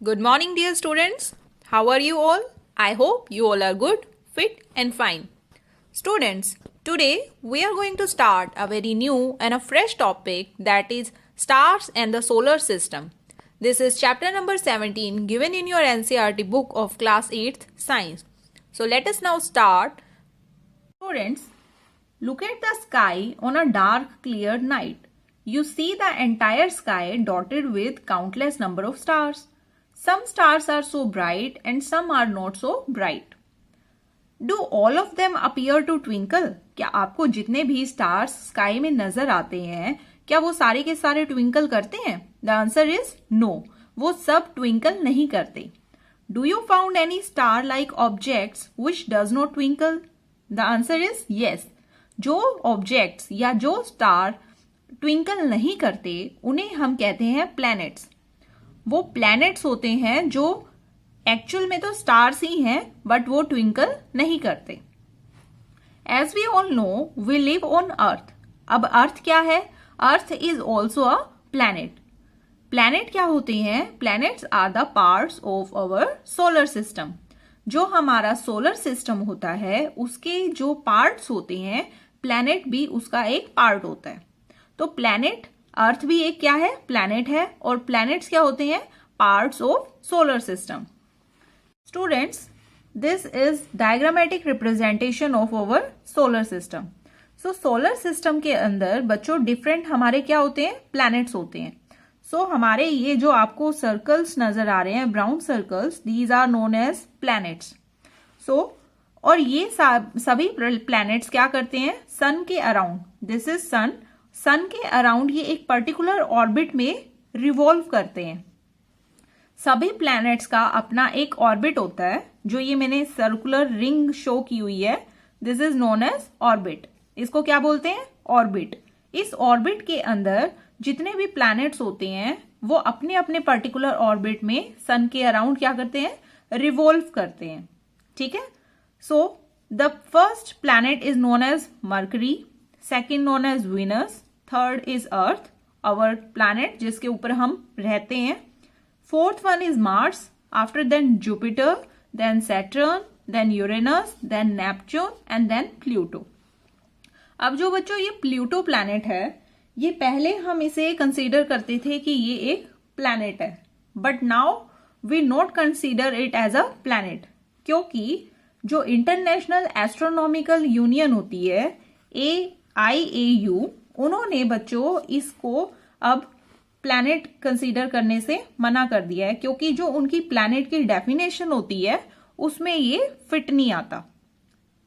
Good morning, dear students. How are you all? I hope you all are good, fit, and fine. Students, today we are going to start a very new and a fresh topic, that is stars and the solar system. This is chapter number 17 given in your NCERT book of class 8th science. So let us now start. Students, look at the sky on a dark, clear night. You see the entire sky dotted with countless number of stars. Some stars are so bright and some are not so bright. Do all of them appear to twinkle? क्या आपको जितने भी stars sky में नजर आते हैं, क्या वो सारे के सारे twinkle करते हैं? The answer is no. वो सब twinkle नहीं करते. Do you found any star-like objects which does not twinkle? The answer is yes. जो objects या जो star twinkle नहीं करते, उन्हें हम कहते हैं planets. वो प्लैनेट्स होते हैं जो एक्चुअल में तो स्टार्स ही हैं, बट वो ट्विंकल नहीं करते. As we all know we live on earth. अब अर्थ क्या है? Earth is also a planet. Planet क्या होते हैं? Planets are the parts of our solar system. जो हमारा सोलर सिस्टम होता है उसके जो पार्ट्स होते हैं, प्लैनेट भी उसका एक पार्ट होता है. तो प्लैनेट, अर्थ भी एक क्या है? प्लैनेट है. और प्लैनेट्स क्या होते हैं? Parts of solar system. Students, this is diagrammatic representation of our solar system. So solar system के अंदर बच्चों डिफरेंट हमारे क्या होते हैं? प्लैनेट्स होते हैं. सो हमारे ये जो आपको सर्कल्स नजर आ रहे हैं, brown circles, these are known as planets. So और ये सभी प्लैनेट्स क्या करते हैं? सन के around, this is sun, sun के अराउंड ये एक पर्टिकुलर ऑर्बिट में रिवॉल्व करते हैं. सभी प्लैनेट्स का अपना एक ऑर्बिट होता है, जो ये मैंने सर्कुलर रिंग शो की हुई है, this is known as orbit. इसको क्या बोलते हैं? ऑर्बिट. इस ऑर्बिट के अंदर जितने भी प्लैनेट्स होते हैं वो अपने अपने पर्टिकुलर ऑर्बिट में सन के अराउंड क्या करते हैं? रिवॉल्व करते हैं. ठीक है. So the first planet is known as Mercury, second known as Venus, third is earth, our planet जिसके ऊपर हम रहते हैं. Fourth one is Mars, after then Jupiter, then Saturn, then Uranus, then Neptune and then Pluto. अब जो बच्चों ये Pluto planet है, ये पहले हम इसे कंसीडर करते थे कि ये एक प्लैनेट है, but now we not consider it as a planet, क्योंकि जो इंटरनेशनल एस्ट्रोनॉमिकल यूनियन होती है, IAU, उन्होंने बच्चों इसको अब प्लैनेट कंसीडर करने से मना कर दिया है, क्योंकि जो उनकी प्लैनेट की डेफिनेशन होती है उसमें ये फिट नहीं आता.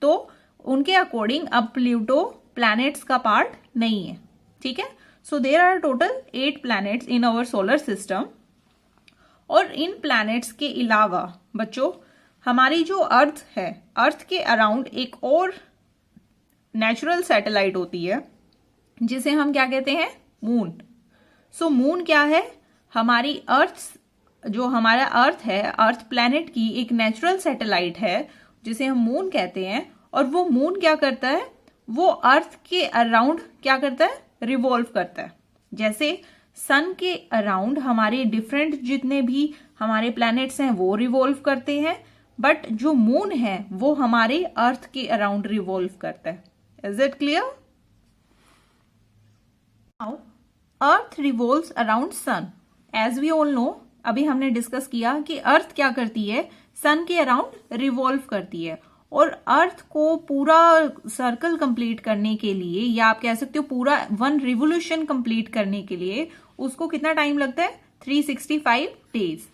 तो उनके अकॉर्डिंग अब प्लूटो प्लैनेट्स का पार्ट नहीं है. ठीक है. So there are total 8 planets in our solar system. और इन प्लैनेट्स के अलावा बच्चों हमारी जो अर्थ है, अर्थ के अराउंड एक और नेचुरल सैटेलाइट होती है जिसे हम क्या कहते हैं? मून. सो मून क्या है? हमारी अर्थ, जो हमारा अर्थ है, अर्थ प्लैनेट की एक नेचुरल सैटेलाइट है जिसे हम मून कहते हैं. और वो मून क्या करता है? वो अर्थ के अराउंड क्या करता है? रिवॉल्व करता है. जैसे सन के अराउंड हमारे डिफरेंट जितने भी हमारे प्लैनेट्स हैं वो रिवॉल्व करते हैं, बट जो मून है वो हमारे अर्थ के अराउंड रिवॉल्व करता है. Is it clear? Now, Earth revolves around Sun. As we all know, अभी हमने डिस्कस किया कि अर्थ क्या करती है? सन के अराउंड रिवॉल्व करती है. और अर्थ को पूरा सर्कल कंप्लीट करने के लिए, या आप कह सकते हो पूरा 1 रिवोल्यूशन कंप्लीट करने के लिए, उसको कितना टाइम लगता है? 365 डेज.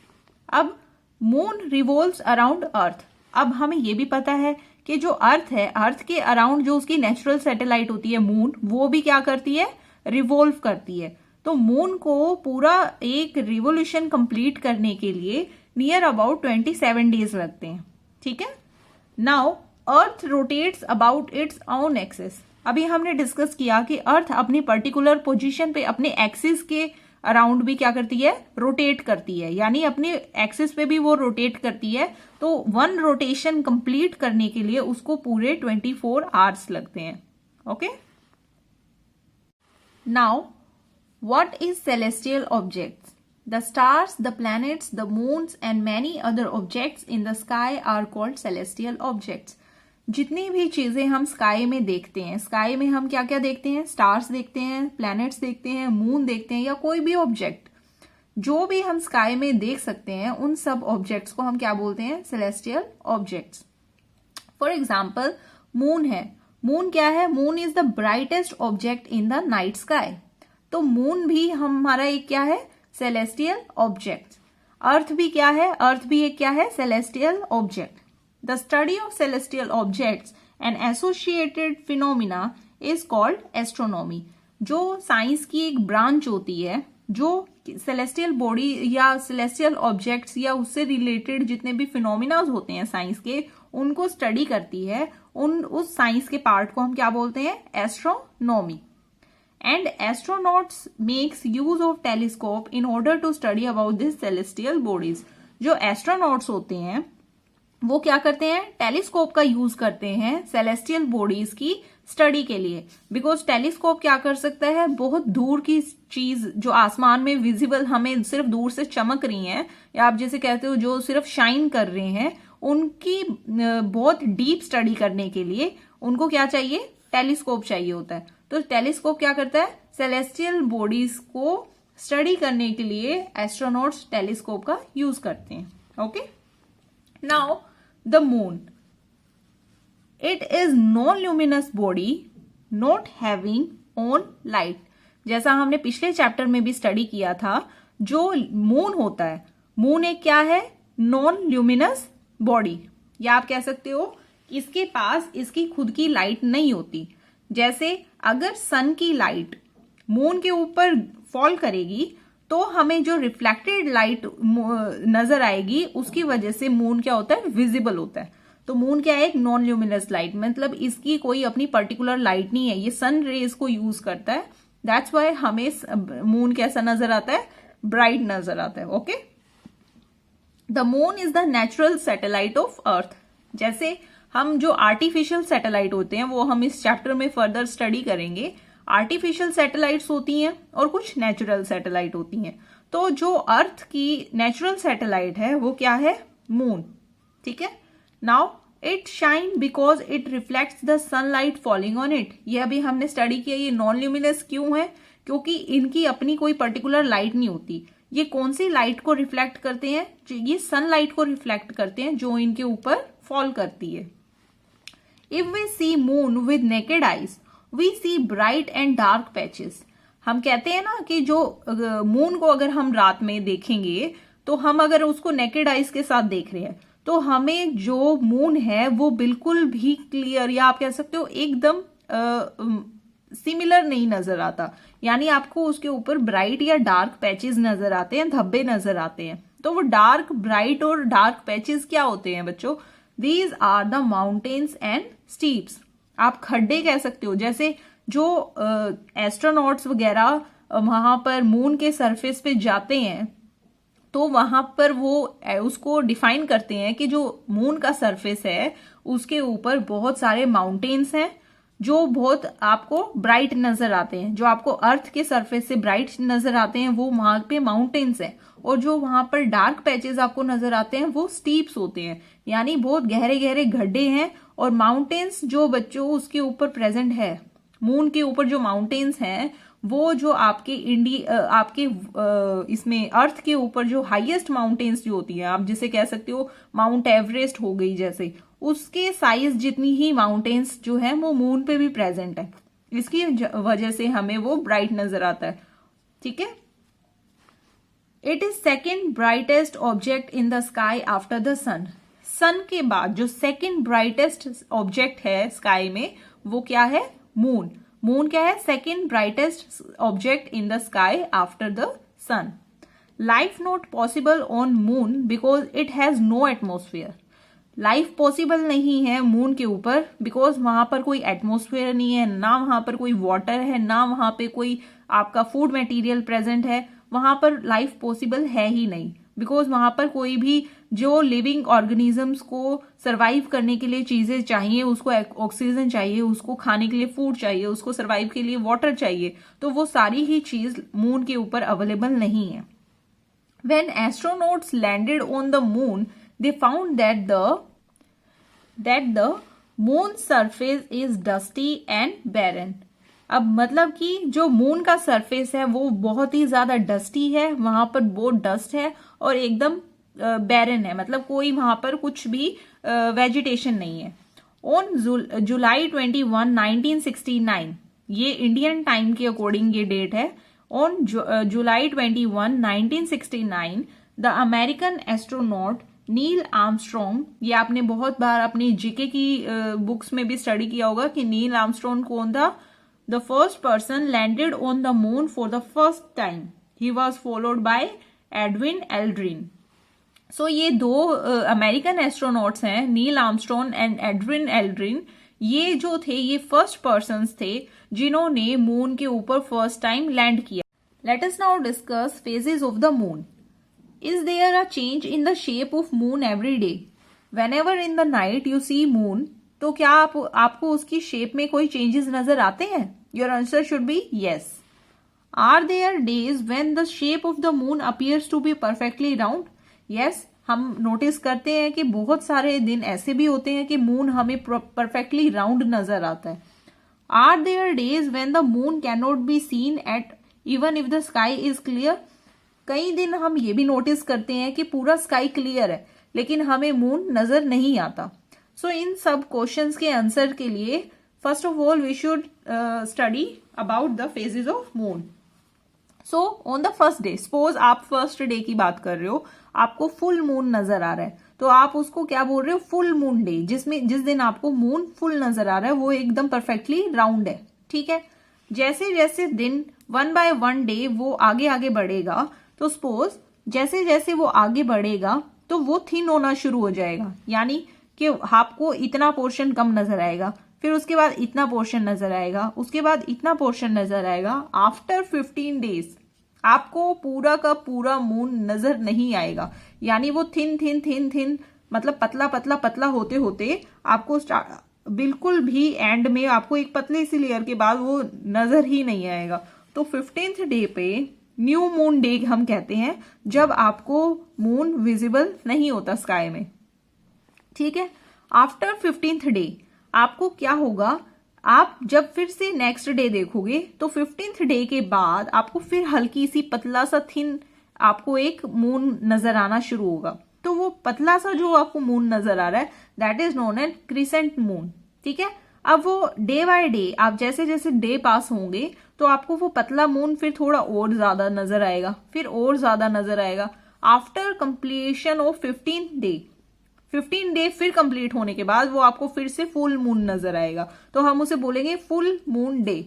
अब मून रिवॉल्व्स अराउंड अर्थ. अब हमें ये भी पता है कि जो अर्थ है, अर्थ के अराउंड जो उसकी नेचुरल सैटेलाइट होती है मून, वो भी क्या करती है? रिवॉल्व करती है. तो मून को पूरा एक रिवोल्यूशन कंप्लीट करने के लिए नियर अबाउट 27 डेज लगते हैं. ठीक है. Now earth rotates about its own axis. अभी हमने डिस्कस किया कि अर्थ अपनी पर्टिकुलर पोजीशन पे अपने एक्सिस के अराउंड भी क्या करती है? रोटेट करती है, यानी अपने एक्सिस पे भी वो रोटेट करती है. तो 1 रोटेशन कंप्लीट करने के लिए उसको पूरे 24 आवर्स लगते हैं. Okay. Now what is celestial objects? The stars, the planets, the moons and many other objects in the sky are called celestial objects. जितनी भी चीजें हम स्काई में देखते हैं, स्काई में हम क्या क्या देखते हैं? स्टार्स देखते हैं, प्लैनेट्स देखते हैं, मून देखते हैं, या कोई भी ऑब्जेक्ट जो भी हम स्काई में देख सकते हैं, उन सब ऑब्जेक्ट्स को हम क्या बोलते हैं? Celestial objects. For example moon है. मून क्या है? Moon is the brightest object in the night sky. तो मून भी हमारा एक क्या है? Celestial object. अर्थ भी क्या है? अर्थ भी एक क्या है? Celestial object. The study of celestial objects and associated phenomena is called astronomy. जो साइंस की एक ब्रांच होती है जो सेलेस्टियल बॉडी या सेलेस्टियल ऑब्जेक्ट्स या उससे रिलेटेड जितने भी फिनोमिनाज होते हैं साइंस के, उनको स्टडी करती है, उस साइंस के पार्ट को हम क्या बोलते हैं? Astronomy. And astronauts makes use of telescope in order to study about this celestial bodies. जो एस्ट्रोनॉट्स होते हैं वो क्या करते हैं? टेलीस्कोप का यूज करते हैं सेलेस्टियल बॉडीज की स्टडी के लिए. बिकॉज टेलीस्कोप क्या कर सकता है? बहुत दूर की चीज जो आसमान में विजिबल हमें सिर्फ दूर से चमक रही हैं, या आप जैसे कहते हो जो सिर्फ शाइन कर रहे हैं, उनकी बहुत डीप स्टडी करने के लिए उनको क्या चाहिए? टेलीस्कोप चाहिए होता है. तो टेलीस्कोप क्या करता है? सेलेस्टियल बॉडीज को स्टडी करने के लिए एस्ट्रोनॉट्स टेलीस्कोप का यूज करते हैं. Okay. Now the moon. It is non-luminous body not having own light. जैसा हमने पिछले चैप्टर में भी स्टडी किया था, जो मून होता है, मून एक क्या है? Non luminous body. या आप कह सकते हो इसके पास इसकी खुद की लाइट नहीं होती. जैसे अगर सन की लाइट मून के ऊपर फॉल करेगी तो हमें जो रिफ्लेक्टेड लाइट नजर आएगी, उसकी वजह से मून क्या होता है? विजिबल होता है. तो मून क्या है? एक नॉन ल्यूमिनस लाइट. मतलब इसकी कोई अपनी पर्टिकुलर लाइट नहीं है, ये सन रेज को यूज करता है. दैट्स वाई हमें मून कैसा नजर आता है? ब्राइट नजर आता है. Okay. The moon is the natural satellite of earth. जैसे हम जो आर्टिफिशियल सैटेलाइट होते हैं वो हम इस चैप्टर में फर्दर स्टडी करेंगे. आर्टिफिशियल सैटेलाइट्स होती हैं और कुछ नेचुरल सैटेलाइट होती हैं. तो जो अर्थ की नेचुरल सैटेलाइट है वो क्या है? मून. ठीक है. Now it shine because it reflects the sunlight falling on it. ये अभी हमने स्टडी किया. ये नॉन ल्यूमिनस क्यों है? क्योंकि इनकी अपनी कोई पर्टिकुलर लाइट नहीं होती. ये कौन सी लाइट को रिफ्लेक्ट करते हैं? ये सनलाइट को रिफ्लेक्ट करते हैं जो इनके ऊपर फॉल करती है. If we see moon with naked eyes we see bright and dark patches. हम कहते हैं ना कि जो मून को अगर हम रात में देखेंगे, तो हम अगर उसको नेकेड आईज के साथ देख रहे हैं, तो हमें जो मून है वो बिल्कुल भी क्लियर, या आप कह सकते हो एकदम सिमिलर नहीं नजर आता. यानी आपको उसके ऊपर ब्राइट या डार्क पैचेस नजर आते हैं, धब्बे नजर आते हैं. तो वो डार्क, ब्राइट और डार्क पैचेस क्या होते हैं बच्चों? These are the mountains and steeps. आप खड्डे कह सकते हो. जैसे जो एस्ट्रोनॉट्स वगैरह वहां पर मून के सरफेस पे जाते हैं, तो वहां पर वो उसको डिफाइन करते हैं कि जो मून का सरफेस है उसके ऊपर बहुत सारे माउंटेन्स हैं जो बहुत आपको ब्राइट नजर आते हैं. जो आपको अर्थ के सरफेस से ब्राइट नजर आते हैं वो वहां पे माउंटेन्स हैं. और जो वहां पर डार्क पैचेस आपको नजर आते हैं वो स्टीप्स होते हैं, यानी बहुत गहरे गहरे गड्ढे हैं. और माउंटेन्स जो बच्चों उसके ऊपर प्रेजेंट है, मून के ऊपर जो माउंटेन्स हैं, वो जो आपके इसमें अर्थ के ऊपर जो हाईएस्ट माउंटेन्स जो होती है, आप जिसे कह सकते हो माउंट एवरेस्ट हो गई जैसे, उसके साइज जितनी ही माउंटेन्स जो है वो मून पे भी प्रेजेंट है. इसकी वजह से हमें वो ब्राइट नजर आता है. ठीक है. It is second brightest object in the sky after the sun. Sun के बाद जो सेकेंड ब्राइटेस्ट ऑब्जेक्ट है स्काई में वो क्या है? मून. मून क्या है? Second brightest object in the sky after the sun. Life not possible on moon because it has no atmosphere. Life possible नहीं है मून के ऊपर बिकॉज वहां पर कोई एटमोस्फेयर नहीं है, ना वहां पर कोई वाटर है, ना वहां पे कोई आपका फूड मटेरियल प्रेजेंट है. वहां पर लाइफ पॉसिबल है ही नहीं बिकॉज वहां पर कोई भी जो लिविंग ऑर्गेनिजम्स को सरवाइव करने के लिए चीजें चाहिए, उसको ऑक्सीजन चाहिए, उसको खाने के लिए फूड चाहिए, उसको सरवाइव के लिए वाटर चाहिए, तो वो सारी ही चीज मून के ऊपर अवेलेबल नहीं है. When astronauts landed on the moon, they found that the moon surface is dusty and barren. अब मतलब कि जो मून का सरफेस है वो बहुत ही ज्यादा डस्टी है, वहां पर बहुत डस्ट है और एकदम बैरन है, मतलब कोई वहां पर कुछ भी वेजिटेशन नहीं है. ऑन जुलाई 21, 1969, ये इंडियन टाइम के अकॉर्डिंग ये डेट है. On July 21, 1969, the American astronaut Neil Armstrong, ये आपने बहुत बार अपनी जीके की बुक्स में भी स्टडी किया होगा कि नील आर्मस्ट्रॉन्ग कौन था. The first person landed on the moon for the first time. He was followed by Edwin Aldrin. So ये दो अमेरिकन एस्ट्रोनॉट्स हैं, Neil Armstrong and Edwin Aldrin. ये जो थे ये फर्स्ट पर्सन्स थे जिन्होंने मून के ऊपर फर्स्ट टाइम लैंड किया. Let us now discuss phases of the moon. Is there a change in the shape of moon every day? Whenever in the night you see moon, तो क्या आपको उसकी shape में कोई changes नजर आते हैं? Your answer should be yes. Are there days when the shape of the moon appears to be perfectly round? Yes, हम नोटिस करते हैं कि बहुत सारे दिन ऐसे भी होते हैं कि मून हमें परफेक्टली राउंड नजर आता है. Are there days when the moon cannot be seen at even if the sky is clear? कई दिन हम ये भी नोटिस करते हैं कि पूरा स्काई क्लियर है लेकिन हमें मून नजर नहीं आता. सो इन सब क्वेश्चंस के आंसर के लिए first of all we should study about the phases of moon. So on the first day, suppose आप फर्स्ट डे की बात कर रहे हो, आपको फुल मून नजर आ रहा है, तो आप उसको क्या बोल रहे हो? Full moon day. जिस दिन आपको मून फुल नजर आ रहा है वो एकदम परफेक्टली राउंड है. ठीक है. जैसे जैसे दिन वन बाय वन डे वो आगे आगे बढ़ेगा, तो सपोज जैसे जैसे वो आगे बढ़ेगा तो वो थिन होना शुरू हो जाएगा, यानी कि आपको इतना पोर्शन कम नजर आएगा, फिर उसके बाद इतना पोर्शन नजर आएगा, उसके बाद इतना पोर्शन नजर आएगा. आफ्टर 15 डेज आपको पूरा का पूरा मून नजर नहीं आएगा, यानी वो थिन थिन थिन थिन मतलब पतला पतला पतला होते होते आपको बिल्कुल भी एंड में आपको एक पतले सी लेयर के बाद वो नजर ही नहीं आएगा. तो 15th डे पे न्यू मून डे हम कहते हैं, जब आपको मून विजिबल नहीं होता स्काई में. ठीक है. आफ्टर 15th डे आपको क्या होगा? आप जब फिर से नेक्स्ट डे देखोगे तो 15th डे के बाद आपको फिर हल्की सी पतला सा थिन आपको एक मून नजर आना शुरू होगा. तो वो पतला सा जो आपको मून नजर आ रहा है that is known as crescent moon. ठीक है. अब वो डे बाय डे आप जैसे जैसे डे पास होंगे तो आपको वो पतला मून फिर थोड़ा और ज्यादा नजर आएगा, फिर और ज्यादा नजर आएगा. आफ्टर कंप्लीशन ऑफ 15 डे फिर कंप्लीट होने के बाद वो आपको फिर से फुल मून नजर आएगा, तो हम उसे बोलेंगे फुल मून डे.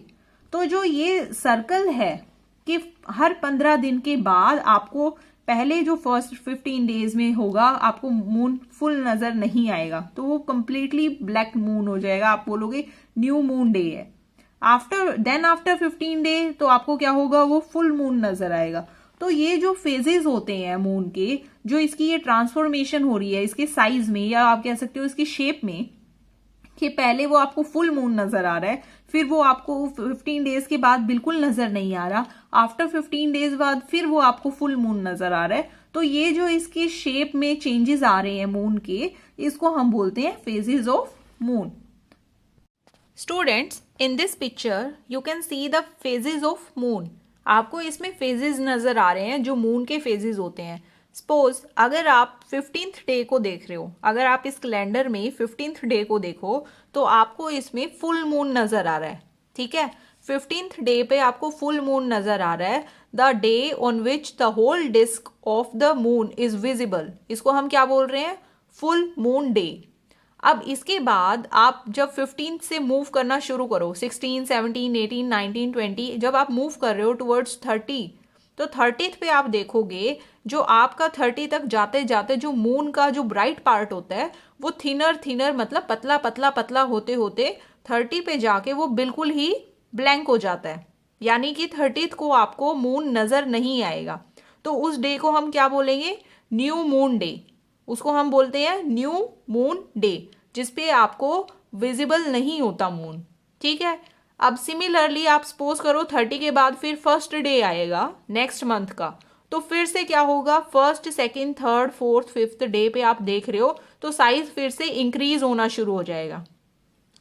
तो जो ये सर्कल है कि हर 15 दिन के बाद आपको पहले जो फर्स्ट 15 डेज में होगा आपको मून फुल नजर नहीं आएगा, तो वो कंप्लीटली ब्लैक मून हो जाएगा, आप बोलोगे न्यू मून डे है. आफ्टर 15 डे तो आपको क्या होगा? वो फुल मून नजर आएगा. तो ये जो फेजेस होते हैं मून के, जो इसकी ये ट्रांसफॉर्मेशन हो रही है इसके साइज में या आप कह सकते हो इसकी शेप में, कि पहले वो आपको फुल मून नजर आ रहा है, फिर वो आपको 15 डेज के बाद बिल्कुल नजर नहीं आ रहा, आफ्टर 15 डेज बाद फिर वो आपको फुल मून नजर आ रहा है. तो ये जो इसकी शेप में चेंजेस आ रहे हैं मून के, इसको हम बोलते हैं phases of moon. Students, in this picture you can see the phases of moon. आपको इसमें फेजेस नजर आ रहे हैं जो मून के फेजेस होते हैं. सपोज अगर आप 15th डे को देख रहे हो, अगर आप इस कैलेंडर में 15th डे को देखो तो आपको इसमें फुल मून नजर आ रहा है. ठीक है. 15th डे पे आपको फुल मून नजर आ रहा है. The day on which the whole disc of the moon is visible, इसको हम क्या बोल रहे हैं? Full moon day. अब इसके बाद आप जब 15 से मूव करना शुरू करो, 16, 17, 18, 19, 20, जब आप मूव कर रहे हो टुवर्ड्स 30, तो 30th पे आप देखोगे जो आपका 30 तक जाते जाते जो मून का जो ब्राइट पार्ट होता है वो थिनर मतलब पतला पतला पतला होते होते 30 पे जाके वो बिल्कुल ही ब्लैंक हो जाता है, यानी कि 30th को आपको मून नजर नहीं आएगा. तो उस डे को हम क्या बोलेंगे? New moon day. उसको हम बोलते हैं न्यू मून डे, जिसपे आपको विजिबल नहीं होता मून. ठीक है. अब सिमिलरली आप सपोज करो 30 के बाद फिर फर्स्ट डे आएगा नेक्स्ट मंथ का, तो फिर से क्या होगा, first second third fourth fifth day पे आप देख रहे हो तो साइज फिर से इंक्रीज होना शुरू हो जाएगा।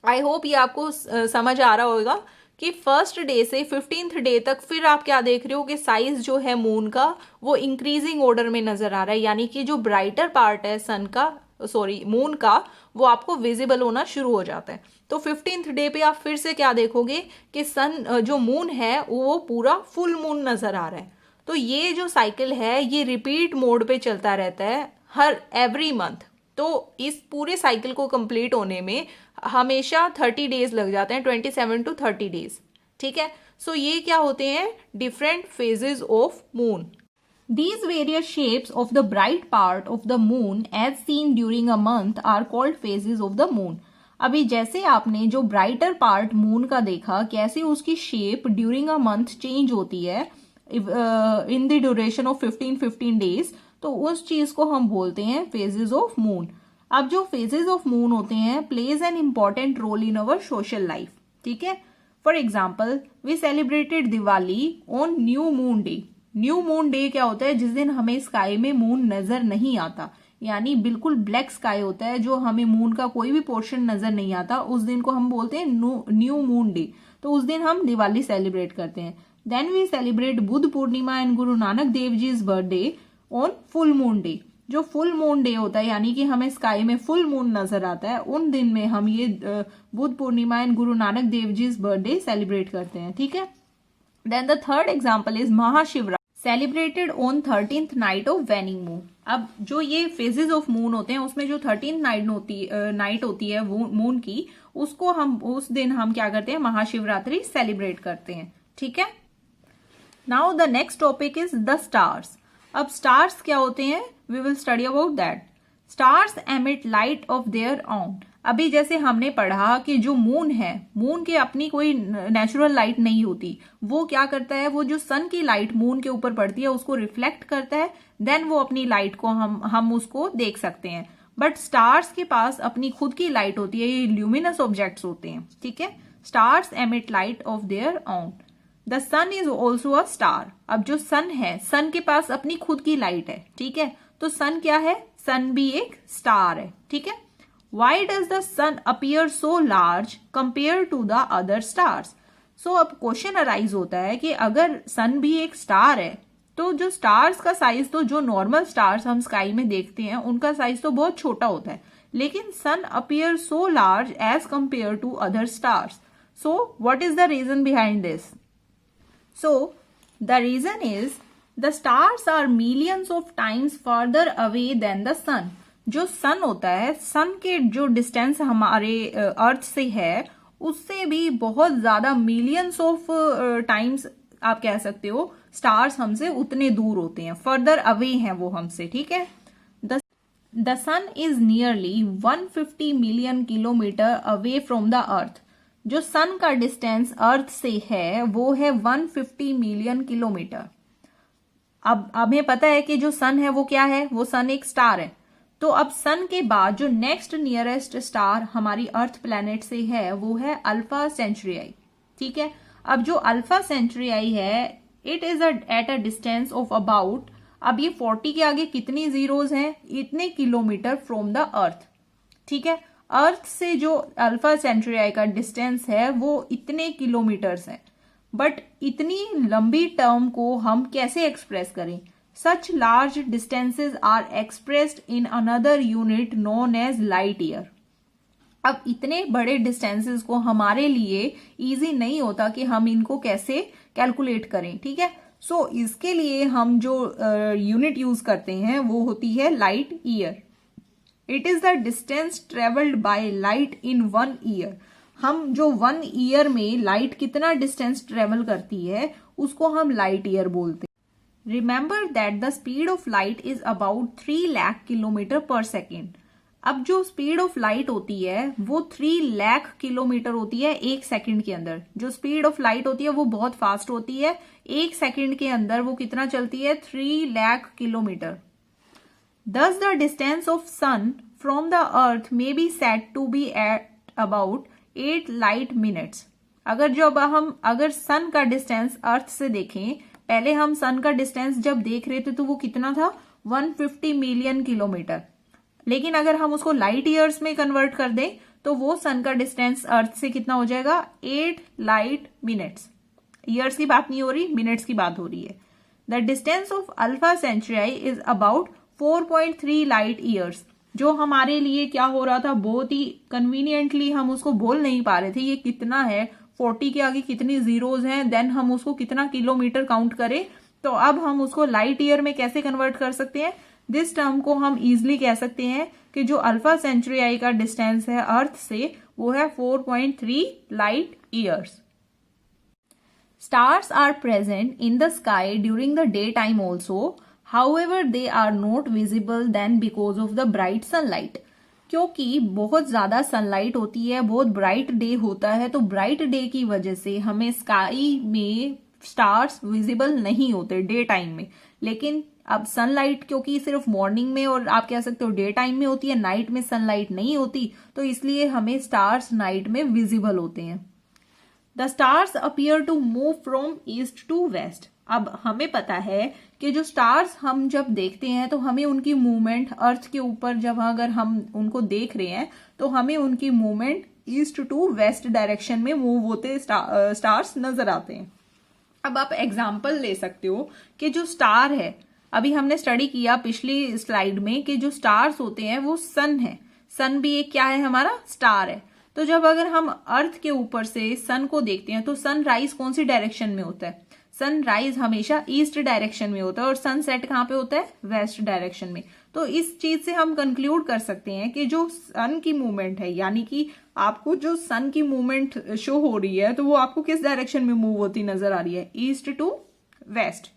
आई होप ये आपको समझ आ रहा होगा कि फर्स्ट डे से 15th डे तक फिर आप क्या देख रहे हो कि साइज जो है मून का वो इंक्रीजिंग ऑर्डर में नजर आ रहा है, यानी कि जो ब्राइटर पार्ट है सन का, सॉरी मून का, वो आपको विजिबल होना शुरू हो जाता है। तो 15th डे पे आप फिर से क्या देखोगे कि सन जो मून है वो पूरा फुल मून नजर आ रहा है। तो ये जो साइकिल है ये रिपीट मोड पे चलता रहता है हर एवरी मंथ। तो इस पूरे साइकिल को कंप्लीट होने में हमेशा 30 डेज लग जाते हैं, 27 to 30 डेज। ठीक है, सो ये क्या होते हैं, different phases of moon. These various shapes of the bright part of the moon as seen during a month are called phases of the moon. अभी जैसे आपने जो ब्राइटर पार्ट मून का देखा कैसे उसकी shape during a month change होती है in the duration of 15 days, तो उस चीज को हम बोलते हैं फेजेस ऑफ मून। अब जो फेजेस ऑफ मून होते हैं plays an important role in our social life. ठीक है, for example we celebrated Diwali on new moon day. New moon day क्या होता है, जिस दिन हमें स्काई में मून नजर नहीं आता, यानी बिल्कुल ब्लैक स्काई होता है, जो हमें मून का कोई भी पोर्शन नजर नहीं आता, उस दिन को हम बोलते हैं न्यू मून डे। तो उस दिन हम दिवाली सेलिब्रेट करते हैं। Then we celebrate Buddha Purnima and Guru Nanak Dev ji birthday on full moon day. जो फुल मून डे होता है यानी कि हमें स्काई में फुल मून नजर आता है, उन दिन में हम ये Buddha Purnima and Guru Nanak Dev ji birthday celebrate करते हैं। ठीक है, then the third example is Mahashivratri celebrated on 13th night of waning moon. अब जो ये फेजेस ऑफ मून होते हैं उसमें जो 13th नाइट होती है मून की, उसको हम उस दिन हम क्या करते हैं, महाशिवरात्रि सेलिब्रेट करते हैं। ठीक है, now the next topic is the stars. अब स्टार्स क्या होते हैं, we will study about that. Stars emit light of their own. अभी जैसे हमने पढ़ा कि जो मून है, मून की अपनी कोई नेचुरल लाइट नहीं होती, वो क्या करता है, वो जो सन की लाइट मून के ऊपर पड़ती है उसको रिफ्लेक्ट करता है, देन वो अपनी लाइट को हम उसको देख सकते हैं। बट स्टार्स के पास अपनी खुद की लाइट होती है, ये ल्यूमिनस ऑब्जेक्ट्स होते हैं। ठीक है, stars emit light of their own. The sun is also a star. अब जो सन है, सन के पास अपनी खुद की लाइट है। ठीक है, तो सन क्या है, सन भी एक स्टार है। ठीक है, Why does the sun appear so large compared to the other stars? So अब क्वेश्चन अराइज होता है कि अगर सन भी एक स्टार है तो जो स्टार्स का साइज, तो जो नॉर्मल स्टार्स हम स्काई में देखते हैं उनका साइज तो बहुत छोटा होता है, लेकिन sun appear so large as compare to other stars. So what is the reason behind this? So the reason is the stars are millions of times further away than the sun. जो sun होता है, सन के जो distance हमारे अर्थ से है उससे भी बहुत ज्यादा मिलियंस ऑफ टाइम्स आप कह सकते हो स्टार्स हमसे उतने दूर होते हैं, फर्दर अवे हैं वो हमसे। ठीक है, the sun is nearly 150 million kilometre away from the earth. जो सन का डिस्टेंस अर्थ से है वो है 150 मिलियन किलोमीटर। अब हमें पता है कि जो सन है वो क्या है, वो सन एक स्टार है। तो अब सन के बाद जो नेक्स्ट नियरेस्ट स्टार हमारी अर्थ प्लैनेट से है वो है अल्फा सेंचुरियाई। ठीक है, अब जो अल्फा सेंचुरियाई है it is at a distance of about, अब ये 40 के आगे कितनी जीरोज हैं, इतने किलोमीटर फ्रॉम द अर्थ। ठीक है, अर्थ से जो अल्फा सेंचुरियाई का डिस्टेंस है वो इतने किलोमीटर्स है। बट इतनी लंबी टर्म को हम कैसे एक्सप्रेस करें? Such large distances are expressed in another unit known as light year. अब इतने बड़े डिस्टेंसेस को हमारे लिए इजी नहीं होता कि हम इनको कैसे कैलकुलेट करें। ठीक है, सो इसके लिए हम जो यूनिट यूज करते हैं वो होती है light year. It is the distance travelled by light in 1 year. हम जो 1 ईयर में लाइट कितना डिस्टेंस ट्रेवल करती है उसको हम लाइट ईयर बोलते हैं। Remember that the speed of light is about 3 lakh kilometre पर सेकेंड। अब जो स्पीड ऑफ लाइट होती है वो 3 लाख किलोमीटर होती है एक सेकंड के अंदर। जो स्पीड ऑफ लाइट होती है वो बहुत फास्ट होती है, एक सेकंड के अंदर वो कितना चलती है, 3 lakh kilometre. Thus the distance of sun from the earth may be said to be at about 8 light minutes। अगर सन का डिस्टेंस अर्थ से देखें पहले हम सन का डिस्टेंस जब देख रहे थे तो वो कितना था, 150 मिलियन किलोमीटर। लेकिन अगर हम उसको लाइट ईयर्स में कन्वर्ट कर दें तो वो सन का डिस्टेंस अर्थ से कितना हो जाएगा, 8 लाइट मिनट्स। ईयर्स की बात नहीं हो रही, मिनट्स की बात हो रही है। The distance of Alpha Centauri is about 4.3 light years. जो हमारे लिए क्या हो रहा था, बहुत ही कन्वीनियंटली हम उसको बोल नहीं पा रहे थे ये कितना है, 40 के आगे कितनी जीरोज हैं, देन हम उसको कितना किलोमीटर काउंट करें। तो अब हम उसको लाइट ईयर में कैसे कन्वर्ट कर सकते हैं, दिस टर्म को हम इजिली कह सकते हैं कि जो अल्फा सेंचुरी का डिस्टेंस है अर्थ से वो है 4.3 light years. Stars are present in the sky during the daytime also. However, they are not visible then because of the bright sunlight. क्योंकि बहुत ज्यादा सनलाइट होती है, बहुत ब्राइट डे होता है, तो ब्राइट डे की वजह से हमें स्काई में स्टार्स विजिबल नहीं होते डे टाइम में। लेकिन अब सनलाइट क्योंकि सिर्फ मॉर्निंग में और आप कह सकते हो डे टाइम में होती है, नाइट में सनलाइट नहीं होती, तो इसलिए हमें स्टार्स नाइट में विजिबल होते हैं। The stars appear to move from east to west. अब हमें पता है कि जो स्टार्स हम जब देखते हैं तो हमें उनकी मूवमेंट अर्थ के ऊपर जब अगर हम उनको देख रहे हैं तो हमें उनकी movement east to west direction में मूव होते स्टार्स नजर आते हैं। अब आप एग्जाम्पल ले सकते हो कि जो स्टार है, अभी हमने स्टडी किया पिछली स्लाइड में कि जो स्टार्स होते हैं वो सन है, सन भी एक क्या है, हमारा स्टार है। तो जब अगर हम अर्थ के ऊपर से सन को देखते हैं तो सन राइज कौन सी डायरेक्शन में होता है, सन राइज हमेशा ईस्ट डायरेक्शन में होता है और सन सेट कहाँ पे होता है, वेस्ट डायरेक्शन में। तो इस चीज से हम कंक्लूड कर सकते हैं कि जो सन की मूवमेंट है, यानी कि आपको जो सन की मूवमेंट शो हो रही है तो वो आपको किस डायरेक्शन में मूव होती नजर आ रही है, ईस्ट टू वेस्ट।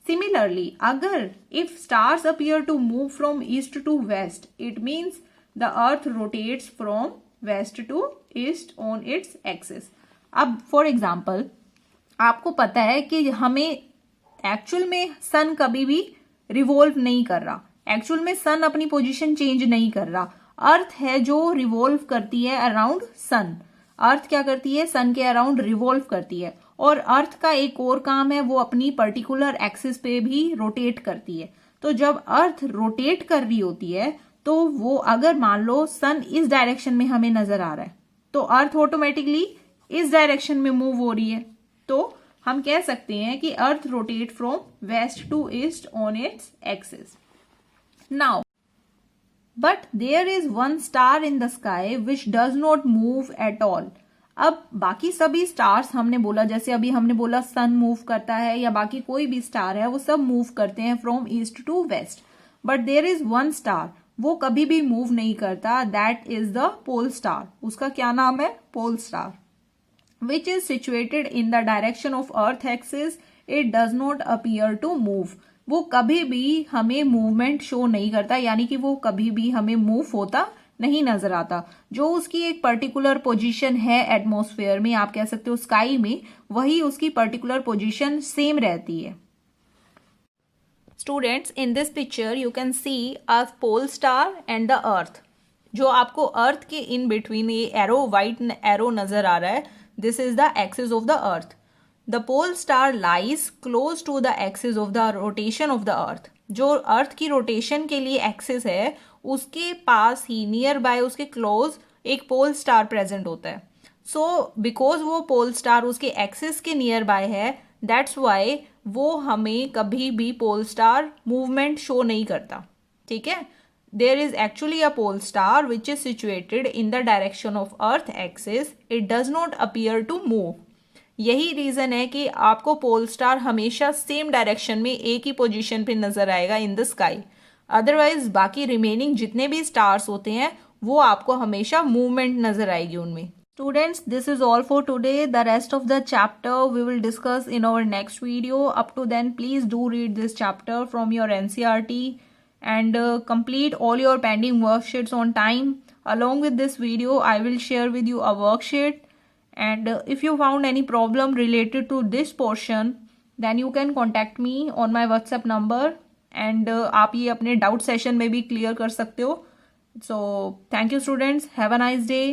सिमिलरली अगर if stars appear to move from east to west, it means the earth rotates from west to east on its axis. अब फॉर एग्जाम्पल आपको पता है कि हमें एक्चुअल में सन कभी भी रिवॉल्व नहीं कर रहा, एक्चुअल में सन अपनी पोजीशन चेंज नहीं कर रहा, अर्थ है जो रिवॉल्व करती है अराउंड सन। अर्थ क्या करती है, सन के अराउंड रिवॉल्व करती है। और अर्थ का एक और काम है, वो अपनी पर्टिकुलर एक्सिस पे भी रोटेट करती है। तो जब अर्थ रोटेट कर रही होती है तो वो अगर मान लो सन इस डायरेक्शन में हमें नजर आ रहा है तो अर्थ ऑटोमेटिकली इस डायरेक्शन में मूव हो रही है। तो हम कह सकते हैं कि earth rotate from west to east on its axis. Now but there is one star in the sky which does not move at all. अब बाकी सभी स्टार्स हमने बोला, जैसे अभी हमने बोला सन मूव करता है या बाकी कोई भी स्टार है, वो सब मूव करते हैं from east to west. But there is one star, वो कभी भी मूव नहीं करता, that is the pole star. उसका क्या नाम है, pole star, which is situated in the direction of earth axis. It does not appear to move. वो कभी भी हमें मूवमेंट शो नहीं करता, यानी कि वो कभी भी हमें मूव होता नहीं नजर आता। जो उसकी एक पर्टिकुलर पोजीशन है एटमॉस्फेयर में, आप कह सकते हो स्काई में, वही उसकी पर्टिकुलर पोजीशन सेम रहती है। Students, in this picture you can see a pole star and the earth. जो आपको अर्थ के इन बिटवीन ये एरो, वाइट एरो नजर आ रहा है, this is the axis of the earth. The pole star lies close to the axis of the rotation of the earth. जो earth की रोटेशन के लिए एक्सिस है उसके पास ही, नियर बाय, उसके क्लोज एक पोल स्टार प्रेजेंट होता है। सो बिकॉज वो पोल स्टार उसके एक्सिस के नियर बाय है, दैट्स वाई वो हमें कभी भी पोल स्टार मूवमेंट शो नहीं करता। ठीक है, there is actually a pole star which is situated in the direction of earth axis. It does not appear to move. यही रीजन है कि आपको पोल स्टार हमेशा सेम डायरेक्शन में एक ही पोजीशन पे नजर आएगा इन द स्काई। अदरवाइज बाकी रिमेनिंग जितने भी स्टार्स होते हैं वो आपको हमेशा मूवमेंट नजर आएगी उनमें। Students, this is all for today. The rest of the chapter we will discuss in our next video. Up to then, please do read this chapter from your NCERT and complete all your pending worksheets on time. Along with this video, I will share with you a worksheet. And if you found any problem related to this portion, then you can contact me on my WhatsApp number. And आप ये अपने doubt session में भी clear कर सकते हो. So, thank you students. Have a nice day.